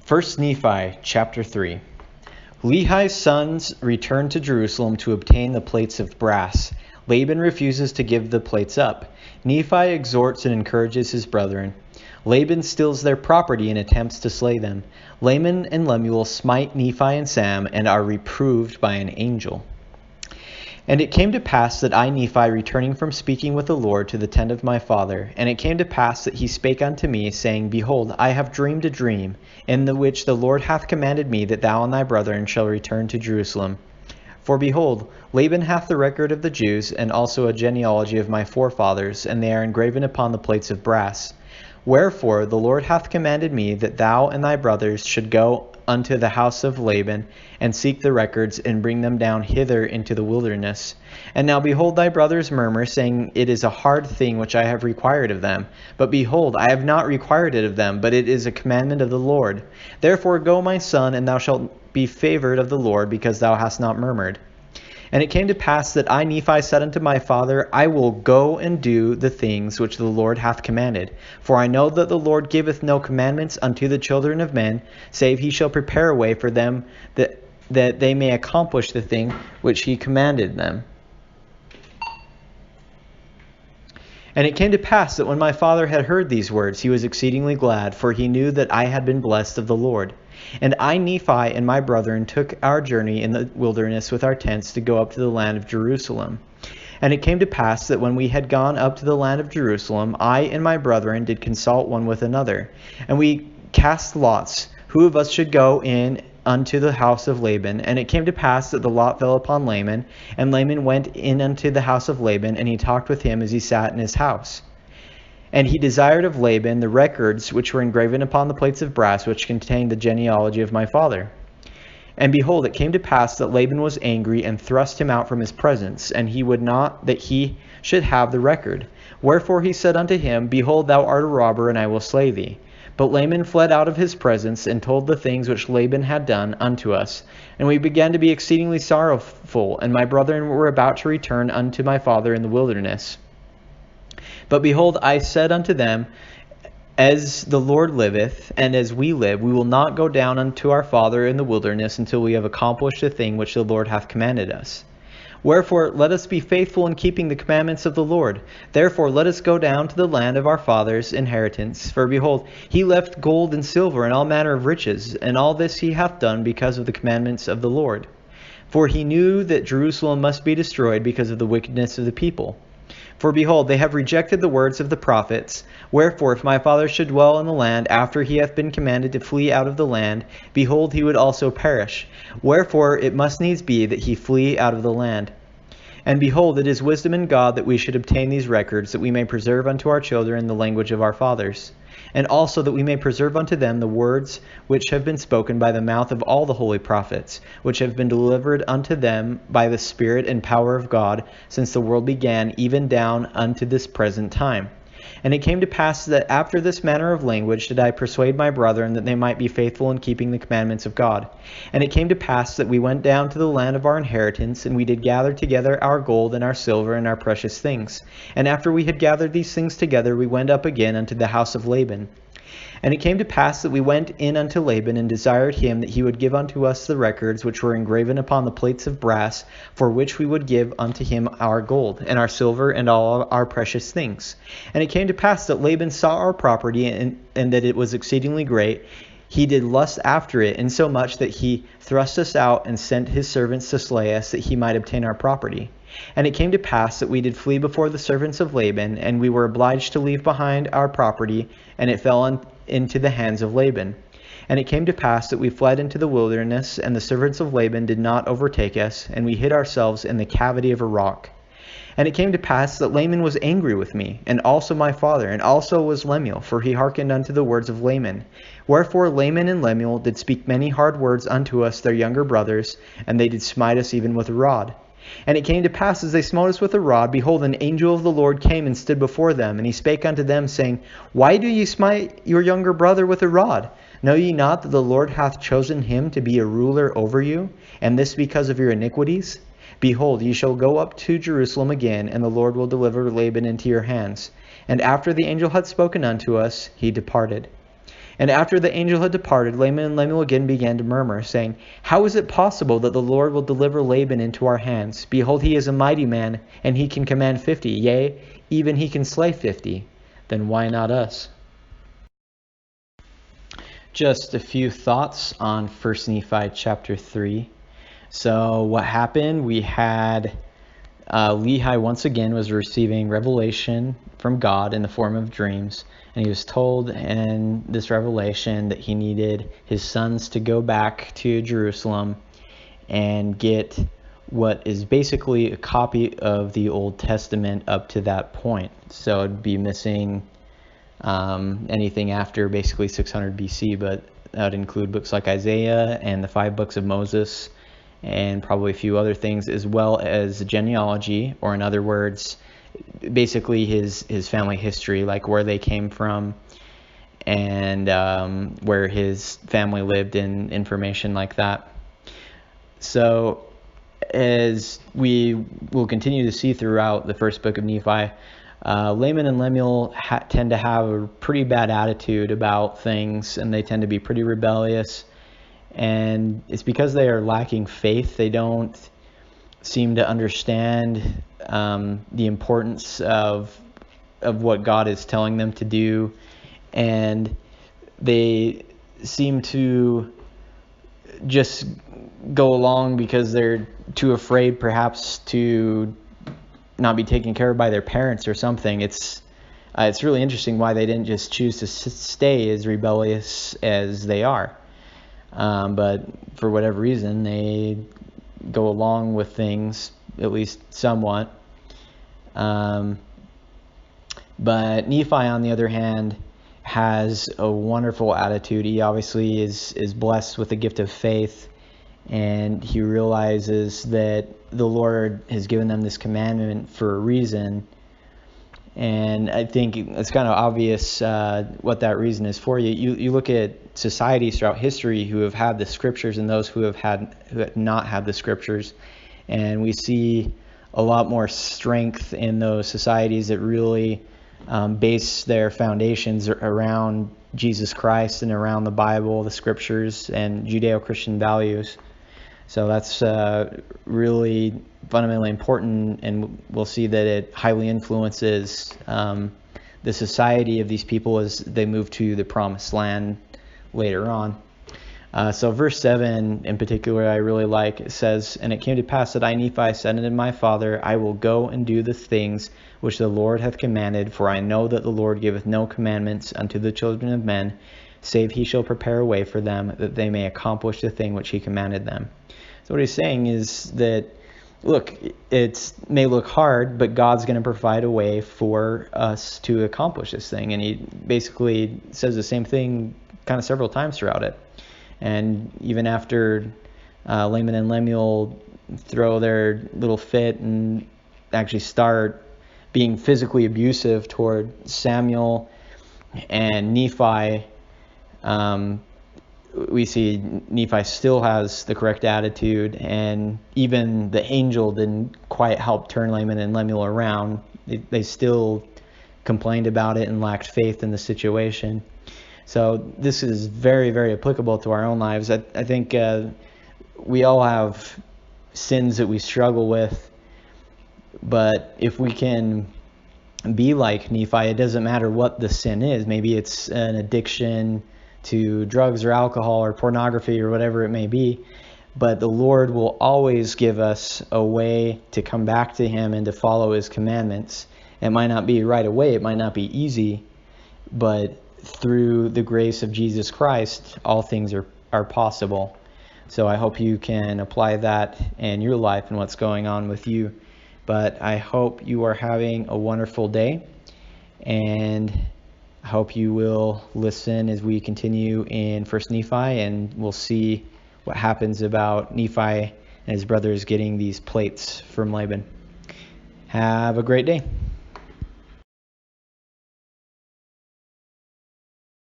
1 Nephi chapter 3. Lehi's sons returned to Jerusalem to obtain the plates of brass. Laban refuses to give the plates up. Nephi exhorts and encourages his brethren. Laban steals their property and attempts to slay them. Laman and Lemuel smite Nephi and Sam and are reproved by an angel. And it came to pass that I, Nephi, returning from speaking with the Lord to the tent of my father, and it came to pass that he spake unto me, saying, Behold, I have dreamed a dream, in the which the Lord hath commanded me that thou and thy brethren shall return to Jerusalem. For behold, Laban hath the record of the Jews, and also a genealogy of my forefathers, and they are engraven upon the plates of brass. Wherefore the Lord hath commanded me that thou and thy brothers should go unto the house of Laban, and seek the records, and bring them down hither into the wilderness. And now behold, thy brothers murmur, saying, It is a hard thing which I have required of them. But behold, I have not required it of them, but it is a commandment of the Lord. Therefore go, my son, and thou shalt be favored of the Lord, because thou hast not murmured. And it came to pass that I, Nephi, said unto my father, I will go and do the things which the Lord hath commanded. For I know that the Lord giveth no commandments unto the children of men, save he shall prepare a way for them, that they may accomplish the thing which he commanded them. And it came to pass that when my father had heard these words, he was exceedingly glad, for he knew that I had been blessed of the Lord. And I, Nephi, and my brethren took our journey in the wilderness with our tents to go up to the land of Jerusalem. And it came to pass that when we had gone up to the land of Jerusalem, I and my brethren did consult one with another. And we cast lots, who of us should go in unto the house of Laban. And it came to pass that the lot fell upon Laman, and Laman went in unto the house of Laban, and he talked with him as he sat in his house. And he desired of Laban the records which were engraven upon the plates of brass, which contained the genealogy of my father. And behold, it came to pass that Laban was angry, and thrust him out from his presence, and he would not that he should have the record. Wherefore he said unto him, Behold, thou art a robber, and I will slay thee. But Laman fled out of his presence, and told the things which Laban had done unto us. And we began to be exceedingly sorrowful, and my brethren were about to return unto my father in the wilderness. But behold, I said unto them, As the Lord liveth, and as we live, we will not go down unto our father in the wilderness until we have accomplished the thing which the Lord hath commanded us. Wherefore let us be faithful in keeping the commandments of the Lord. Therefore let us go down to the land of our fathers' inheritance. For behold, he left gold and silver and all manner of riches, and all this he hath done because of the commandments of the Lord. For he knew that Jerusalem must be destroyed because of the wickedness of the people. For behold, they have rejected the words of the prophets. Wherefore, if my father should dwell in the land after he hath been commanded to flee out of the land, behold, he would also perish. Wherefore, it must needs be that he flee out of the land. And behold, it is wisdom in God that we should obtain these records, that we may preserve unto our children the language of our fathers, and also that we may preserve unto them the words which have been spoken by the mouth of all the holy prophets, which have been delivered unto them by the Spirit and power of God, since the world began, even down unto this present time. And it came to pass that after this manner of language did I persuade my brethren that they might be faithful in keeping the commandments of God. And it came to pass that we went down to the land of our inheritance, and we did gather together our gold and our silver and our precious things. And after we had gathered these things together, we went up again unto the house of Laban. And it came to pass that we went in unto Laban, and desired him that he would give unto us the records which were engraven upon the plates of brass, for which we would give unto him our gold, and our silver, and all our precious things. And it came to pass that Laban saw our property, and that it was exceedingly great. He did lust after it, insomuch that he thrust us out, and sent his servants to slay us, that he might obtain our property. And it came to pass that we did flee before the servants of Laban, and we were obliged to leave behind our property, and it fell into the hands of Laban. And it came to pass that we fled into the wilderness, and the servants of Laban did not overtake us, and we hid ourselves in the cavity of a rock. And it came to pass that Laman was angry with me, and also my father, and also was Lemuel, for he hearkened unto the words of Laman. Wherefore Laman and Lemuel did speak many hard words unto us, their younger brothers, and they did smite us even with a rod. And it came to pass, as they smote us with a rod, behold, an angel of the Lord came and stood before them. And he spake unto them, saying, Why do ye smite your younger brother with a rod? Know ye not that the Lord hath chosen him to be a ruler over you, and this because of your iniquities? Behold, ye shall go up to Jerusalem again, and the Lord will deliver Laban into your hands. And after the angel had spoken unto us, he departed. And after the angel had departed, Laman and Lemuel again began to murmur, saying, How is it possible that the Lord will deliver Laban into our hands? Behold, he is a mighty man, and he can command 50, yea, even he can slay 50. Then why not us? Just a few thoughts on 1 Nephi chapter 3. So what happened? We had Lehi once again was receiving revelation from God in the form of dreams, and he was told in this revelation that he needed his sons to go back to Jerusalem and get what is basically a copy of the Old Testament up to that point. So it'd be missing anything after basically 600 BC, but that would include books like Isaiah and the 5 books of Moses, and probably a few other things, as well as genealogy, or in other words, basically his family history, like where they came from and where his family lived, and information like that. So as we will continue to see throughout the first book of Nephi, Laman and Lemuel tend to have a pretty bad attitude about things, and they tend to be pretty rebellious. And it's because they are lacking faith. They don't seem to understand the importance of what God is telling them to do, and they seem to just go along because they're too afraid, perhaps, to not be taken care of by their parents or something. It's really interesting why they didn't just choose to stay as rebellious as they are. But for whatever reason, they go along with things, at least somewhat. But Nephi, on the other hand, has a wonderful attitude. He obviously is blessed with the gift of faith, and he realizes that the Lord has given them this commandment for a reason. And I think it's kind of obvious what that reason is for. You look at societies throughout history who have had the scriptures and those who have not had the scriptures, and we see a lot more strength in those societies that really base their foundations around Jesus Christ and around the Bible, the scriptures, and Judeo-Christian values. So that's really fundamentally important, and we'll see that it highly influences the society of these people as they move to the promised land later on. So verse 7 in particular I really like. It says, And it came to pass that I, Nephi, said unto my father, I will go and do the things which the Lord hath commanded, for I know that the Lord giveth no commandments unto the children of men, save he shall prepare a way for them, that they may accomplish the thing which he commanded them. So what he's saying is that, look, it may look hard, but God's going to provide a way for us to accomplish this thing. And he basically says the same thing kind of several times throughout it. And even after Laman and Lemuel throw their little fit and actually start being physically abusive toward Samuel and Nephi, we see Nephi still has the correct attitude, and even the angel didn't quite help turn Laman and Lemuel around. They still complained about it and lacked faith in the situation. So this is very, very applicable to our own lives. I think we all have sins that we struggle with, but if we can be like Nephi, it doesn't matter what the sin is. Maybe it's an addiction to drugs or alcohol or pornography or whatever it may be, but the Lord will always give us a way to come back to him and to follow his commandments. It might not be right away, it might not be easy, but through the grace of Jesus Christ, all things are possible. So I hope you can apply that in your life and what's going on with you. But I hope you are having a wonderful day, and I hope you will listen as we continue in 1 Nephi, and we'll see what happens about Nephi and his brothers getting these plates from Laban. Have a great day.